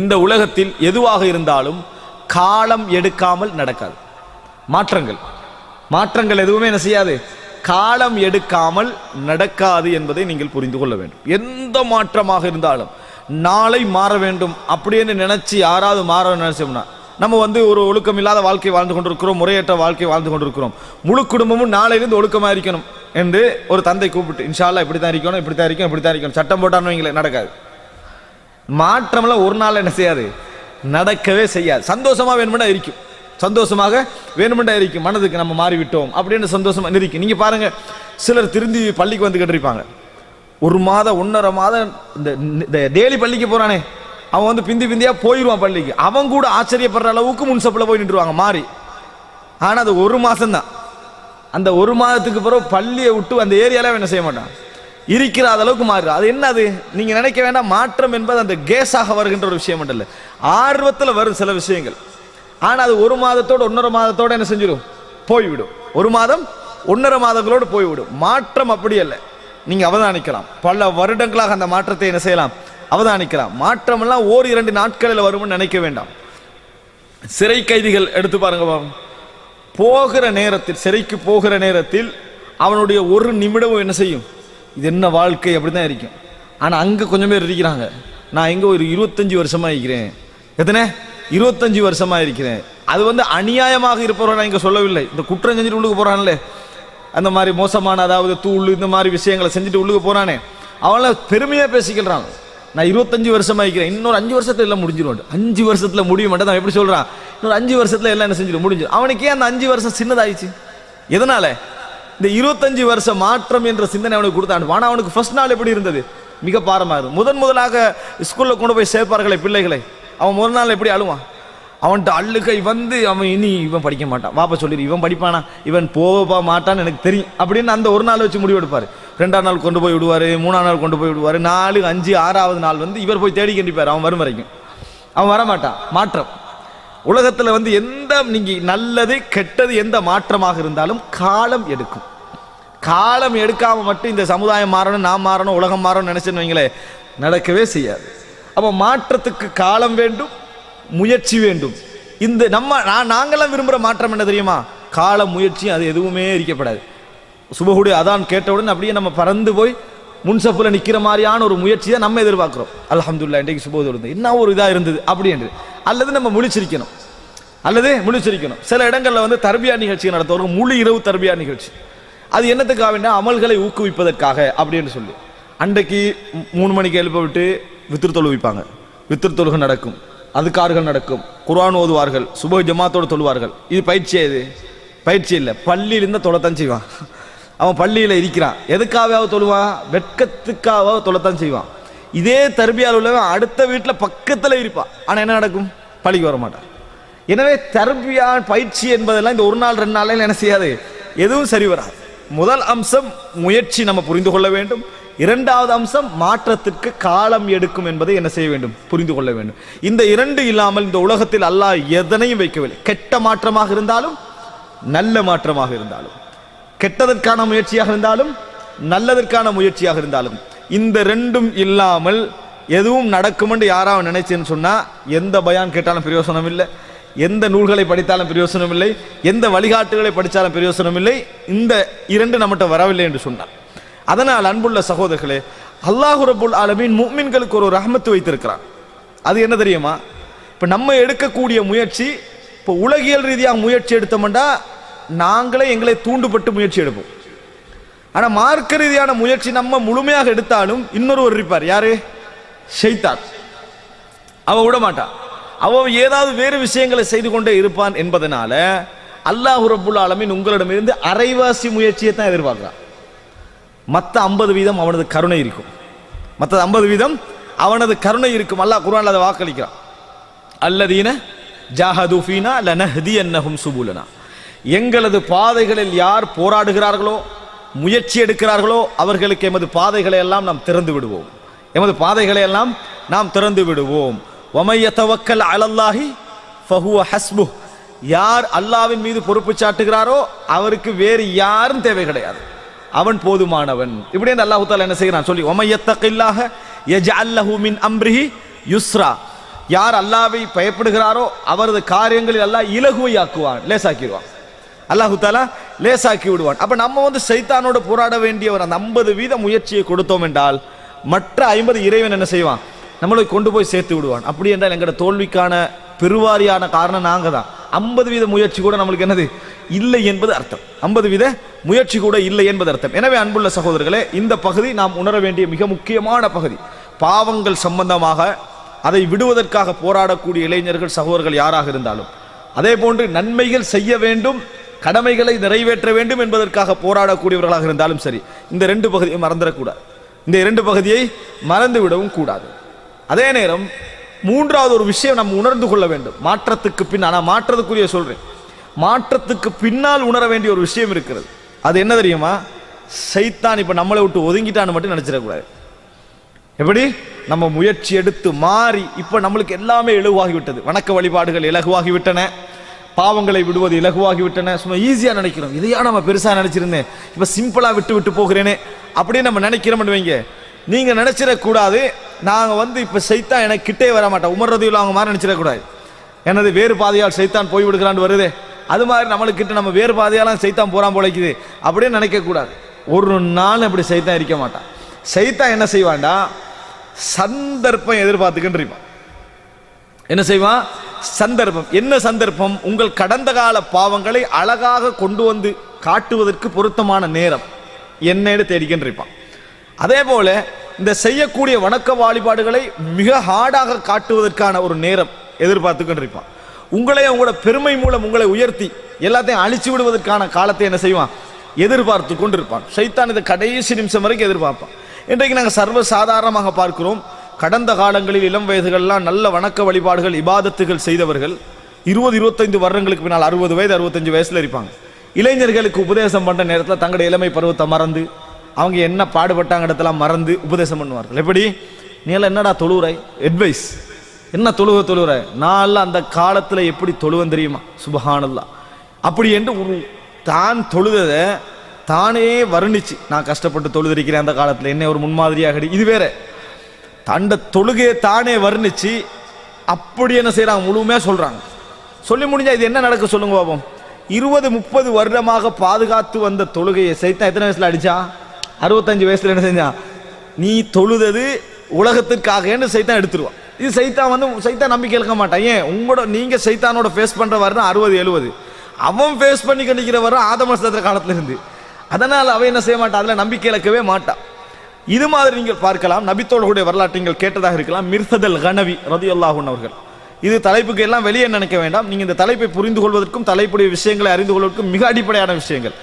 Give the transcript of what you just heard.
இந்த உலகத்தில் எதுவாக இருந்தாலும் காலம் எடுக்காமல் நடக்காது. மாற்றங்கள் எதுவுமே என்ன செய்யாது, காலம் எடுக்காமல் நடக்காது என்பதை நீங்கள் புரிந்து கொள்ள வேண்டும். எந்த மாற்றமாக இருந்தாலும் நாளை மாற வேண்டும் அப்படின்னு நினைச்சு யாராவது மாற நினைச்சோம்னா நம்ம ஒரு ஒழுக்கம் இல்லாத வாழ்க்கை வாழ்ந்து கொண்டிருக்கிறோம், முறையற்ற வாழ்க்கை வாழ்ந்து கொண்டிருக்கிறோம். முழு குடும்பமும் நாளையிலிருந்து ஒழுக்கமாக இருக்கணும் என்று ஒரு தந்தை கூப்பிட்டு இன்ஷா அல்லாஹ் இப்படித்தான் இருக்கணும் சட்டம் போட்டான்னு வைங்களேன், நடக்காது. மாற்றம்லாம் ஒரு நாள் என்ன செய்யாது, நடக்கவே செய்யாது. சந்தோஷமாக வேணுமெண்டா இருக்கும் மனதுக்கு நம்ம மாறிவிட்டோம் அப்படின்னு சந்தோஷமா இருக்கும். நீங்க பாருங்க, சிலர் திருந்தி பள்ளிக்கு வந்து கேட்டிருப்பாங்க, ஒரு மாதம் 1.5 மாதம் இந்த டெய்லி பள்ளிக்கு போறானே அவன் பிந்தியா போயிடுவான் பள்ளிக்கு. அவன் கூட ஆச்சரியப்படுற அளவுக்கு முன்சப்பில் போய் நின்றுவாங்க மாறி. ஆனா அது 1 மாசம் தான். அந்த 1 மாதத்துக்கு பிறகு பள்ளியை விட்டு அந்த ஏரியால என்ன செய்ய மாட்டான், இருக்கிற அளவுக்கு மாறு. அது என்னது, நீங்க நினைக்க வேண்டாம். மாற்றம் என்பது அந்த கேஸாக வருகின்ற ஒரு விஷயம் மட்டும் இல்லை, ஆர்வத்தில் வரும் சில விஷயங்கள். ஆனா அது 1 மாதத்தோடு 1.5 மாதத்தோட என்ன செஞ்சிடும், போய்விடும். 1 மாதம் 1.5 மாதங்களோடு போய்விடும். மாற்றம் அப்படி அல்ல, நீங்க அவதானிக்கலாம். பல வருடங்களாக அந்த மாற்றத்தை என்ன செய்யலாம், அவதானிக்கலாம். மாற்றம் எல்லாம் 1-2 நாட்களில் வரும்னு நினைக்க வேண்டாம். சிறை கைதிகள் எடுத்து பாருங்க, போகிற நேரத்தில், சிறைக்கு போகிற நேரத்தில் அவனுடைய 1 நிமிடமும் என்ன செய்யும், இது என்ன வாழ்க்கை அப்படிதான் இருக்கும். ஆனா அங்க கொஞ்சம் பேர் இருக்கிறாங்க, நான் எங்க ஒரு 25 வருஷமா இருக்கிறேன். எத்தனை 25 வருஷமா இருக்கிறேன். அது அநியாயமாக இருப்பவரை நான் இங்க சொல்லவில்லை. இந்த குற்றம் செஞ்சுட்டு உள்ளுக்கு போறான்ல, அந்த மாதிரி மோசமான அதாவது தூள் இந்த மாதிரி விஷயங்களை செஞ்சுட்டு உள்ளுக்கு போறானே, அவளை பெருமையா பேசிக்கிறான். நான் 25 வருஷமா இருக்கிறேன், இன்னொரு 5 வருஷத்துல எல்லாம் முடிஞ்சிடும். 5 வருஷத்துல முடிய மாட்டேன் தான் எப்படி சொல்றான், இன்னொரு 5 வருஷத்துல எல்லாம் என்ன செஞ்சிடும், முடிஞ்சிடும். அவனுக்கே அந்த 5 வருஷம் சின்னதாயிடுச்சு. எதனால, இந்த 25 வருஷம் மாற்றம் என்ற சிந்தனை அவனுக்கு கொடுத்தான். ஆனா அவனுக்கு ஃபர்ஸ்ட் நாள் எப்படி இருந்தது, மிக பாரமாக இருந்தது. முதலாக ஸ்கூல்ல கொண்டு போய் சேர்ப்பார்களே பிள்ளைகளை, அவன் முதல் நாள் எப்படி அழுவான். அவன்கிட்ட அள்ளுகை அவன் இவன் படிக்க மாட்டான், வாப்பா சொல்லிடு, இவன் படிப்பானா, இவன் போக மாட்டான்னு எனக்கு தெரியும் அப்படின்னு அந்த 1 நாள் வச்சு முடிவெடுப்பாரு. 2ஆம் நாள் கொண்டு போய் விடுவாரு, 3ஆம் நாள் கொண்டு போய் விடுவாரு, 4, 5, 6வது நாள் இவர் போய் தேடி கண்டிப்பார். அவன் வரும் வரைக்கும் அவன் வரமாட்டான். மாற்றம் உலகத்துல எந்த நீங்க நல்லது கெட்டது எந்த மாற்றமாக இருந்தாலும் காலம் எடுக்கும். காலம் எடுக்காம மட்டும் இந்த சமுதாயம் மாறணும், நாம் மாறணும், உலகம் மாறணும் நினைச்சுன்னு வைங்களே, நடக்கவே செய்யாது. அப்ப மாற்றத்துக்கு காலம் வேண்டும், முயற்சி வேண்டும். இந்த நாங்கெல்லாம் விரும்புகிற மாற்றம் என்ன தெரியுமா, கால முயற்சி, அது எதுவுமே இருக்கப்படாது. சுபஹுடைய அதான் கேட்டவுடன் அப்படியே நம்ம பறந்து போய் முன்சப்புல நிற்கிற மாதிரியான ஒரு முயற்சி தான் நம்ம எதிர்பார்க்கிறோம். அல்ஹம்துலில்லாஹ் இன்றைக்கு சுபஹு இருந்தது, என்ன ஒரு இதாக இருந்தது அப்படி என்று. அல்லது நம்ம முழிச்சிருக்கணும். சில இடங்களில் தர்பியா நிகழ்ச்சி நடத்துவார்கள், முழு இரவு தர்பியா நிகழ்ச்சி. அது என்னத்துக்காக வேண்டாம், அமல்களை ஊக்குவிப்பதற்காக அப்படின்னு சொல்லி அன்றைக்கு 3 மணிக்கு எழுப்ப விட்டு வித்ர் தொழுவிப்பாங்க. வித்ர் தொழுகை நடக்கும், அதுக்கார்கள் நடக்கும், குர்ஆன் ஓதுவார்கள், சுபஹ் ஜமாத்தோடு தொழுவார்கள். இது பயிற்சி இல்லை, பள்ளியிலிருந்து தொலைத்தான் செய்வான். அவன் பள்ளியில் இருக்கிறான், எதுக்காக தொழுவான், வெட்கத்துக்காக தொலைத்தான் செய்வான். இதே தர்பியால் உள்ளவன் அடுத்த வீட்டில் பக்கத்தில் இருப்பான், ஆனால் என்ன நடக்கும், பள்ளிக்கு வர மாட்டான். எனவே தர்பியா பயிற்சி என்பதெல்லாம் இந்த 1 நாள் 2 நாளில் என்ன செய்யாது, எதுவும் சரி வராது. முதல் அம்சம் முயற்சி நம்ம புரிந்து கொள்ள வேண்டும். 2வது அம்சம் மாற்றத்திற்கு காலம் எடுக்கும் என்பதை என்ன செய்ய வேண்டும், புரிந்து கொள்ள வேண்டும். இந்த 2 இல்லாமல் இந்த உலகத்தில் அல்லாஹ் எதனையும் வைக்கவில்லை. கெட்ட மாற்றமாக இருந்தாலும் நல்ல மாற்றமாக இருந்தாலும், கெட்டதற்கான முயற்சியாக இருந்தாலும் நல்லதற்கான முயற்சியாக இருந்தாலும், இந்த 2ம் இல்லாமல் எதுவும் நடக்கும் என்று யாராவது நினைச்சேன்னு சொன்னா எந்த பயான் கேட்டாலும் பிரயோசனம் இல்லை, எந்த நூல்களை படித்தாலும் பிரயோசனம் இல்லை, எந்த வழிகாட்டுகளை படித்தாலும் பிரயோசனம் இல்லை. இந்த 2 நம்மகிட்ட வரவில்லை என்று சொன்னார். அதனால் அன்புள்ள சகோதரர்களே, அல்லாஹ் ரப்புல் ஆலமீன் முஃமின்களுக்கு ஒரு ரஹ்மத்து வைத்திருக்கிறான். அது என்ன தெரியுமா, இப்போ நம்ம எடுக்கக்கூடிய முயற்சி, இப்போ உலகியல் ரீதியாக முயற்சி எடுத்தோம்னா நாங்களே எங்களை தூண்டுபட்டு முயற்சி எடுப்போம். ஆனால் மார்க்க ரீதியான முயற்சி நம்ம முழுமையாக எடுத்தாலும் இன்னொரு இருப்பார், யாரு, ஷைத்தான். அவன் விட மாட்டான், அவன் ஏதாவது வேறு விஷயங்களை செய்து கொண்டே இருப்பான். என்பதனால அல்லாஹ் ரப்புல் ஆலமீன் உங்களிடமிருந்து அரைவாசி முயற்சியை தான் எதிர்பார்க்கிறான். மற்ற 50% அவனது கருணை இருக்கும், மற்ற 50% அவனது கருணை இருக்கும். அல்லாஹ் குர்ஆன்ல அதை வாக்களிக்கிறான், அல்லதீன ஜாஹது ஃபீனா லனஹ்தியன்னஹும் சுபுலனா. எங்களது பாதைகளில் யார் போராடுகிறார்களோ, முயற்சி எடுக்கிறார்களோ, அவர்களுக்கு எமது பாதைகளை எல்லாம் நாம் திறந்து விடுவோம், எமது பாதைகளை எல்லாம் நாம் திறந்து விடுவோம். வமை யதவக்கல் அலல்லாஹி ஃபஹுவ ஹஸ்புஹ். யார் அல்லாஹ்வின் மீது பொறுப்பு சாட்டுகிறாரோ அவருக்கு வேறு யாரும் தேவை கிடையாது, அவன் போதுமானவன். இப்படி அல்லாஹ் தஆலா என்ன செய்கிறான் சொல்லி, வமை யத்தகில்லாஹ யஜ்அல் லஹு மின் அம்ரிஹி யுஸ்ரா. யார் அல்லாஹ்வை பயப்படுகிறாரோ அவரது காரியங்களில் அல்லாஹ் இலகுவை ஆக்குவான், லேசாக்கிடுவான். அல்லாஹு தாலா லேசாக்கி விடுவான். அப்ப நம்ம வந்து சைத்தானோடு போராட வேண்டிய ஒரு அந்த 50% முயற்சியை கொடுத்தோம் என்றால் மற்ற 50 இறைவன் என்ன செய்வான், நம்மளை கொண்டு போய் சேர்த்து விடுவான். அப்படி என்றால் எங்களோட தோல்விக்கான பெருவாரியான காரணம் நாங்க தான். 50% முயற்சி கூட நம்மளுக்கு என்னது இல்லை என்பது அர்த்தம். 50% முயற்சி கூட இல்லை என்பது அர்த்தம். எனவே அன்புள்ள சகோதரர்களே, இந்த பகுதி நாம் உணர வேண்டிய மிக முக்கியமான பகுதி. பாவங்கள் சம்பந்தமாக அதை விடுவதற்காக போராடக்கூடிய இளைஞர்கள் சகோதரர்கள் யாராக இருந்தாலும், அதே போன்று நன்மைகள் செய்ய வேண்டும், கடமைகளை நிறைவேற்ற வேண்டும் என்பதற்காக போராடக்கூடியவர்களாக இருந்தாலும் சரி, இந்த 2 பகுதியை மறந்துடக்கூடாது. இந்த 2 பகுதியை மறந்து விடவும் கூடாது. அதே நேரம் மூன்றாவது ஒரு விஷயம் நம்ம உணர்ந்து கொள்ள வேண்டும். மாற்றத்துக்கு பின், ஆனால் மாற்றத்துக்குரிய சொல்றேன், மாற்றத்துக்கு பின்னால் உணர வேண்டிய ஒரு விஷயம் இருக்கிறது. அது என்ன தெரியுமா? சைத்தான் இப்ப நம்மளை விட்டு ஒதுங்கிட்டான்னு மட்டும் நினைச்சிடக்கூடாது. எப்படி நம்ம முயற்சி எடுத்து மாறி இப்ப நம்மளுக்கு எல்லாமே இலகுவாகிவிட்டது, வணக்க வழிபாடுகள் இலகுவாகிவிட்டன, பாவங்களை விடுவது இலகுவாகிவிட்டன, சும்மா ஈஸியா நினைக்கிறோம். இதையா நம்ம பெருசா நினைச்சிருந்தேன், இப்ப சிம்பிளா விட்டு விட்டு போகிறேனே அப்படின்னு நம்ம நினைக்கிறோம்னு வைங்க. நீங்க நினைச்சிடக்கூடாது நாங்க வந்து இப்ப சைத்தான் எனக்கு கிட்டே வர மாட்டேன், உமர் ரலியல்லாஹு அன்ஹு மாதிரி நினைச்சிடக்கூடாது. எனது வேறு பாதையால் சைத்தான் போய் விடுகிறான்னு வருதே, அது மாதிரி நம்மளுக்கு கிட்ட நம்ம வேறு பாதையாலாம் சைத்தான் போறான் போலைக்குது அப்படின்னு நினைக்க கூடாது. ஒரு நாள் அப்படி சைத்தான் இருக்க மாட்டான். சைத்தான் என்ன செய்வான்டா, சந்தர்ப்பம் எதிர்பார்த்துக்கின்றான். என்ன செய்வான்? சந்தர்ப்பம். என்ன சந்தர்ப்பம்? உங்கள் கடந்த கால பாவங்களை அழகாக கொண்டு வந்து காட்டுவதற்கு பொருத்தமான நேரம் என்னன்னு தேடிக்கின்றான். அதே போல இந்த செய்யக்கூடிய வணக்க வழிபாடுகளை மிக ஹார்டாக காட்டுவதற்கான ஒரு நேரம் எதிர்பார்த்துக்கின்றான். உங்களை உங்களோட பெருமை மூலம் உங்களை உயர்த்தி எல்லாத்தையும் அழிச்சு விடுவதற்கான காலத்தை என்ன செய்வான்? எதிர்பார்த்து கொண்டிருப்பான். ஷைத்தான் இதை கடைசி நிமிஷம் வரைக்கும் எதிர்பார்ப்பான். இன்றைக்கு நாங்கள் சர்வ சாதாரணமாக பார்க்கிறோம், கடந்த காலங்களில் இளம் வயதுகள்லாம் நல்ல வணக்க வழிபாடுகள் இபாதத்துகள் செய்தவர்கள் 20-25 வருடங்களுக்கு பின்னால் 60 வயது 65 வயசுல இருப்பாங்க. இளைஞர்களுக்கு உபதேசம் பண்ற நேரத்தில் தங்களுடைய இளமை பருவத்தை மறந்து, அவங்க என்ன பாடுபட்டாங்க இடத்தெல்லாம் மறந்து உபதேசம் பண்ணுவார்கள். எப்படி? நீ எல்லாம் என்னடா தொழுவுறாய், அட்வைஸ் என்ன தொழுவுறாய், நான் அந்த காலத்துல எப்படி தொழுவன் தெரியுமா, சுபஹானல்லாஹ் அப்படி என்று ஒரு தான் தொழுததை தானே வர்ணிச்சு, நான் கஷ்டப்பட்டு தொழுதிருக்கிறேன் அந்த காலத்துல, என்ன ஒரு முன்மாதிரியாக, இது வேற தண்ட தொழுகையை தானே வர்ணிச்சு அப்படி என்ன செய்யறாங்க, முழுமையா சொல்றாங்க. சொல்லி முடிஞ்சா இது என்ன நடக்க சொல்லுங்க பாப்போம். 20-30 வருடமாக பாதுகாத்து வந்த தொழுகையை சைத்தான் எத்தனை வயசுல அடிச்சான்? 65 வயசுல என்ன செஞ்சான்? நீ தொழுதது உலகத்திற்காக சைத்தான் எடுத்துருவான். இது சைத்தான் நம்பிக்கை இழக்க மாட்டான். ஏன்? உங்களோட நீங்க சைத்தானோட ஃபேஸ் பண்ற வருடம் 60-70, அவன் ஃபேஸ் பண்ணி கண்டிக்கிற வரும் ஆதம காலத்துல இருந்து. அதனால அவன் என்ன செய்ய மாட்டான், அதுல நம்பிக்கை இழக்கவே மாட்டான். இது மாதிரி நீங்கள் பார்க்கலாம். நபித்தோழர்களுடைய வரலாற்றை நீங்கள் கேட்டதாக இருக்கலாம். மிர்சதல் கனவி ரலியல்லாஹு அன்ஹு அவர்கள். இது தலைப்புக்கு எல்லாம் வெளியே நினைக்க வேண்டாம். நீங்க இந்த தலைப்பை புரிந்து கொள்வதற்கும் தலைப்புடைய விஷயங்களை அறிந்து கொள்வதற்கும் மிக அடிப்படையான விஷயங்கள்.